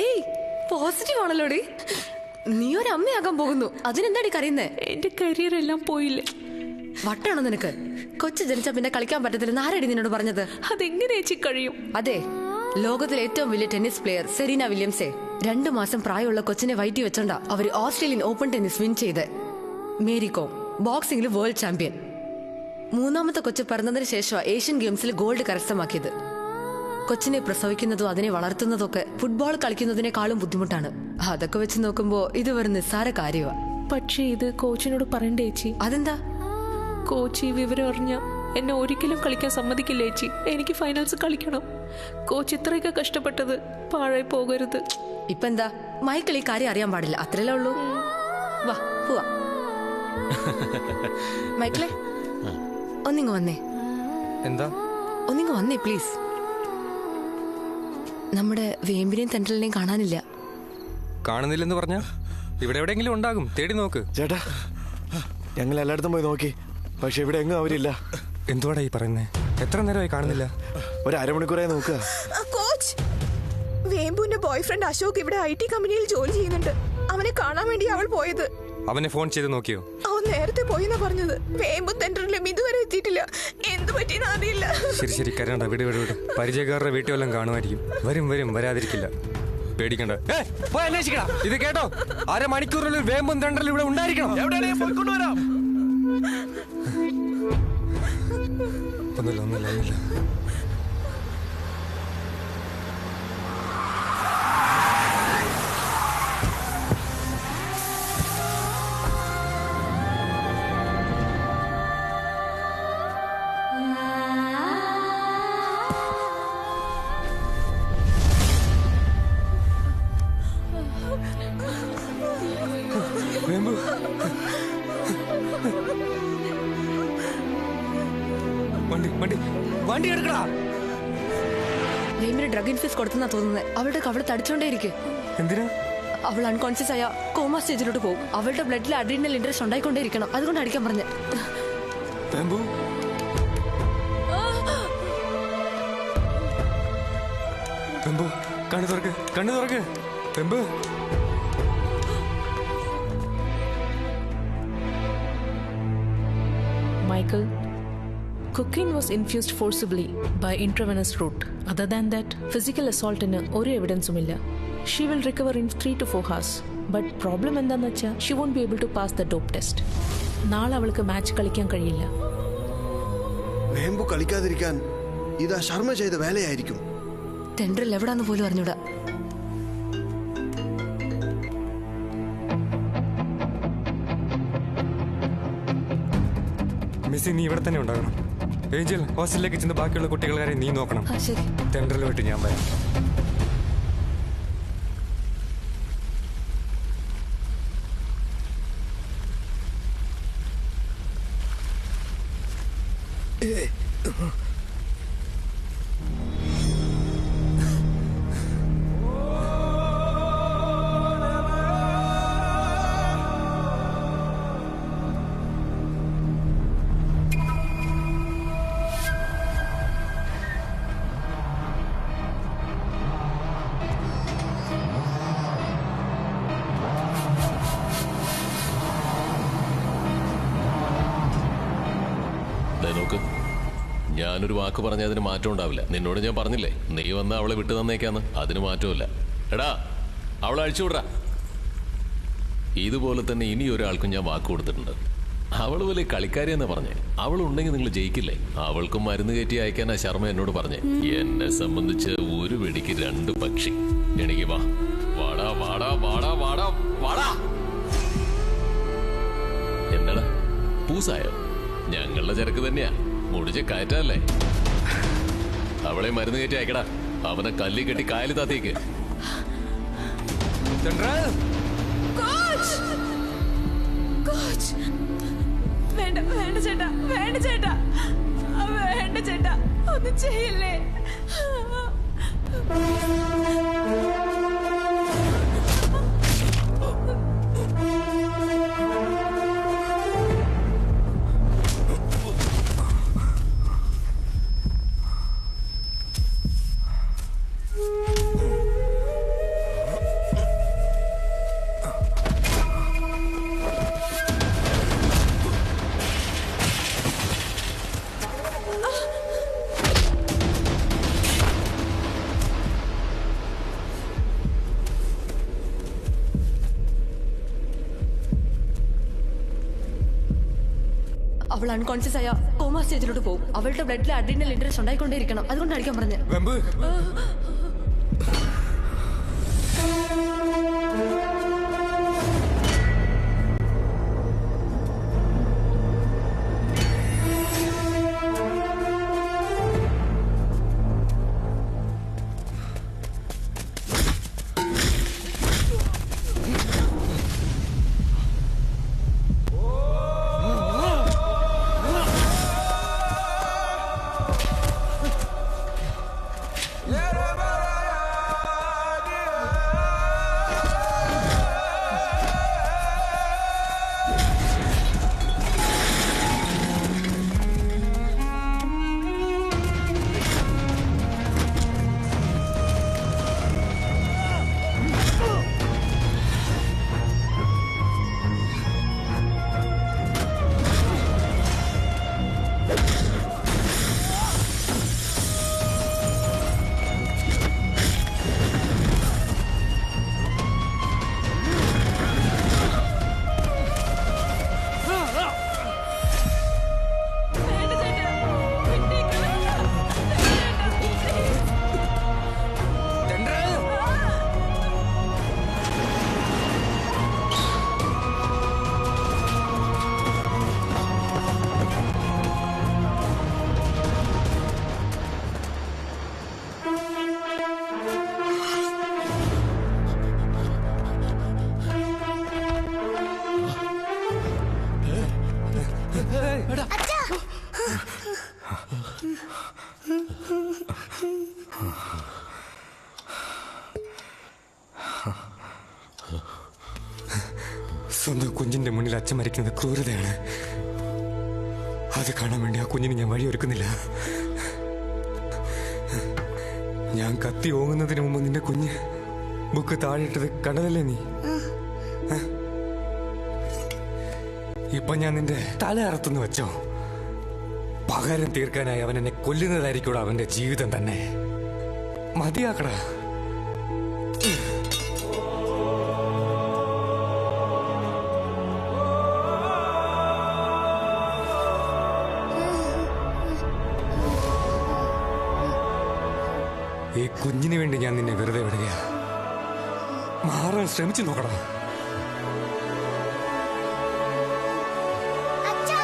ഏയ് പോസിറ്റീവ് ആണല്ലോടി. നീ ഒരു അമ്മയാകാൻ പോകുന്നു. അതിനെന്താടി കരയുന്നേ? എന്റെ കരിയർ എല്ലാം പോയില്ലേ? വട്ടാണോ നിനക്ക്? കൊച്ചു ജനിച്ച പിന്നെ കളിക്കാൻ പറ്റത്തില്ലെന്ന് ആരടി നിന്നോട് പറഞ്ഞത്? അതെങ്ങനെ ചേച്ചി കഴിയും? അതെ, ലോകത്തിലെ ഏറ്റവും വലിയ ടെന്നീസ് പ്ലെയർ സെറീന വില്യംസെ 2 മാസം പ്രായമുള്ള കൊച്ചിനെ വയറ്റി വെച്ചോണ്ടാ അവര് ഓസ്ട്രേലിയൻ ഓപ്പൺ ടെന്നീസ് വിൻ ചെയ്ത്. മേരി കോം ബോക്സിംഗിൽ വേൾഡ് ചാമ്പ്യൻ. 3ാമത്തെ കൊച്ചു പിറന്നതിന് ശേഷം ഏഷ്യൻ ഗെയിംസിൽ ഗോൾഡ് കരസ്ഥമാക്കിയത്. കൊച്ചിനെ പ്രസവിക്കുന്നതും അതിനെ വളർത്തുന്നതൊക്കെ ഫുട്ബോൾ കളിക്കുന്നതിനേക്കാളും ബുദ്ധിമുട്ടാണ്. അതൊക്കെ വെച്ച് നോക്കുമ്പോ ഇത് വെറും നിസ്സാര കാര്യമാ. പക്ഷേ ഇത് കോച്ചിനോട് പറയണ്ടേ ചേച്ചി? അതെന്താ? കോച്ച് ഈ വിവരം അറിഞ്ഞ എന്നെ ഒരിക്കലും കളിക്കാൻ സമ്മതിക്കില്ല ചേച്ചി. എനിക്ക് ഫൈനൽസ് കളിക്കണം. കോച്ച് ഇത്രയൊക്കെ കഷ്ടപ്പെട്ടത് പാഴായി പോകരുത്. ഇപ്പൊ എന്താ, മൈക്കിൾ ഈ കാര്യം അറിയാൻ പാടില്ല, അത്രയല്ലേ ഉള്ളൂ. വാ പോവാ. മൈക്കിളെ ഒന്നിങ്ങ് വന്നേ. എന്താ? ഒന്നിങ്ങ് വന്നേ പ്ലീസ്. നമ്മുടെ വേമ്പിനെയും തെണ്ടലിനെയും കാണാനില്ല. കാണുന്നില്ലെന്ന് പറഞ്ഞ ഇവിടെ എവിടെയെങ്കിലും ഉണ്ടാകും, തേടി നോക്ക്. ചേട്ടാ, ഞങ്ങൾ എല്ലായിടത്തും പോയി നോക്കി, പക്ഷെ ഇവിടെ എങ്ങും അവരില്ല. എന്തുവാടാ ഈ പറയുന്നേ? എത്ര നേരമായി കാണുന്നില്ല? ഒരു അരമണിക്കൂറായി നോക്കുക. കോച്ച്, വേമ്പുവിന്റെ ബോയ്ഫ്രണ്ട് അശോക് ഇവിടെ IT കമ്പനിയിൽ ജോലി ചെയ്യുന്നുണ്ട്. അവനെ കാണാൻ വേണ്ടി അവൾ പോയത്. അവനെ ഫോൺ ചെയ്ത് നോക്കിയോ? അവൻ നേരത്തെ പോയിന്നാ പറഞ്ഞത്. വേമ്പും തെണ്ടറിലും ഇതുവരെ എത്തിയിട്ടില്ല. എന്ത് പറ്റിയെന്ന് അറിയില്ല. ശരി ശരി, കരണ്ട, വിട് വിട് വിട്. പരിചയക്കാരുടെ വീട്ടിൽ വല്ലതും കാണുമായിരിക്കും. വരും വരും, വരാതിരിക്കില്ല. പേടിക്കണ്ട. ഇത് കേട്ടോ, അരമണിക്കൂറിനുള്ളിൽ വേമ്പും തെണ്ടറിലും ഇവിടെ ഉണ്ടായിരിക്കണം. ഒന്നുമില്ല ഒന്നുമില്ല ഒന്നുമില്ല. വണ്ടി എടുക്കടാ. വേമ്പിന് ഡ്രഗ് ഇൻഫ്യൂസ് കൊടുത്തെന്നാ തോന്നുന്നത്. അവളുടെ കവള് തടിച്ചോണ്ടേയിരിക്കും. എന്തിനാ? അവൾ അൺകോൺഷ്യസ് ആയ കോമ സ്റ്റേജിലോട്ട് പോകും. അവളുടെ ബ്ലഡിൽ അഡ്രീനൽ ഇൻട്രസ്റ്റ് ഉണ്ടായിക്കൊണ്ടേയിരിക്കണം. അതുകൊണ്ട് അടിക്കാൻ പറഞ്ഞ. കണ്ണു തുറക്ക്, കണ്ണു തുറക്ക്. പെമ്പു, Michael, cocaine was infused forcibly by intravenous route. Other than that, physical assault in ഒരു എവിഡൻസും ഇല്ല. She will recover in 3 to 4 hours. But problem എന്താന്ന് വെച്ചാൽ she won't be able to pass the dope test. നാളെ അവൾക്ക് match കളിക്കാൻ കഴിയില്ല. വേമ്പു കളിക്കാതിരിക്കാൻ ഇതാ ശർമ്മ ചെയ്ത വേലയായിരിക്കും. തെണ്ടറിൽ എവിടാന്ന് പോലും അറിഞ്ഞൂടാ. മിസ്സി, നീ ഇവിടെ തന്നെ ഉണ്ടാകണം. ഏഞ്ചൽ, ഹോസ്റ്റലിലേക്ക് ചെന്ന് ബാക്കിയുള്ള കുട്ടികളുടെ നീ നോക്കണം. ശരി. തെണ്ടറിൽ വിട്ട് ഞാൻ വരാം. നോക്ക്, ഞാനൊരു വാക്ക് പറഞ്ഞ അതിന് മാറ്റം ഉണ്ടാവില്ല. നിന്നോട് ഞാൻ പറഞ്ഞില്ലേ, നീ വന്ന് അവളെ വിട്ടു തന്നേക്കാന്ന്. അതിന് മാറ്റമില്ല. എടാ, അവളെ അഴിച്ചുവിടാ. ഇതുപോലെ തന്നെ ഇനി ഒരാൾക്കും ഞാൻ വാക്ക് കൊടുത്തിട്ടുണ്ട്. അവള് വലിയ കളിക്കാരിയെന്നാ പറഞ്ഞേ. അവളുണ്ടെങ്കിൽ നിങ്ങൾ ജയിക്കില്ലേ? അവൾക്കും മരുന്ന് കയറ്റി അയക്കാനാ ശർമ്മ എന്നോട് പറഞ്ഞേ. എന്നെ സംബന്ധിച്ച് ഒരു വെടിക്ക് 2 പക്ഷി. എനിക്ക് വാ, വാടാ വാടാ വാടാ വാടാ വാടാ. എന്താടാ, പൂസായോ? ഞങ്ങളുടെ ചരക്ക് തന്നെയാ, മുടിച്ച കയറ്റല്ലേ. അവളെ മരുന്ന് കയറ്റി അയക്കടാ. അവനെ കല്ലി കെട്ടി കായല് താത്തേക്ക്. വേണ്ട വേണ്ട ചേട്ടാ, വേണ്ട ചേട്ടാ, വേണ്ട ചേട്ടാ, ഒന്നും ചെയ്യല്ലേ. അവൾ അൺകോൺഷ്യസ് ആയ കോമ സ്റ്റേജിലോട്ട് പോകും. അവളുടെ ബ്ലഡിൽ അഡ്രീനൽ ഇൻട്രസ്റ്റ് ഉണ്ടായിക്കൊണ്ടേയിരിക്കണം. അതുകൊണ്ട് അടിക്കാൻ പറഞ്ഞു. വെമ്പ് സ്വന്തം കുഞ്ഞിന്റെ മുന്നിൽ അച്ഛൻ മരിക്കുന്നത് ക്രൂരതയാണ്. അത് കാണാൻ വേണ്ടി ആ കുഞ്ഞിന് ഞാൻ വഴിയൊരുക്കുന്നില്ല. ഞാൻ കത്തി ഓങ്ങുന്നതിന് മുമ്പ് നിന്റെ കുഞ്ഞ് ബുക്ക് താഴെയിട്ടത് കണ്ടതല്ലേ നീ? ഇപ്പൊ ഞാൻ നിന്റെ തല അറുത്തുനിന്ന് വെച്ചോ. പകരം തീർക്കാനായി അവൻ എന്നെ കൊല്ലുന്നതായിരിക്കും അവന്റെ ജീവിതം തന്നെ. മതിയാക്കടാ. ഈ കുഞ്ഞിന് വേണ്ടി ഞാൻ നിന്നെ വെറുതെ വിടുകയാ. മാറാൻ ശ്രമിച്ചു നോക്കടാ. അച്ഛാ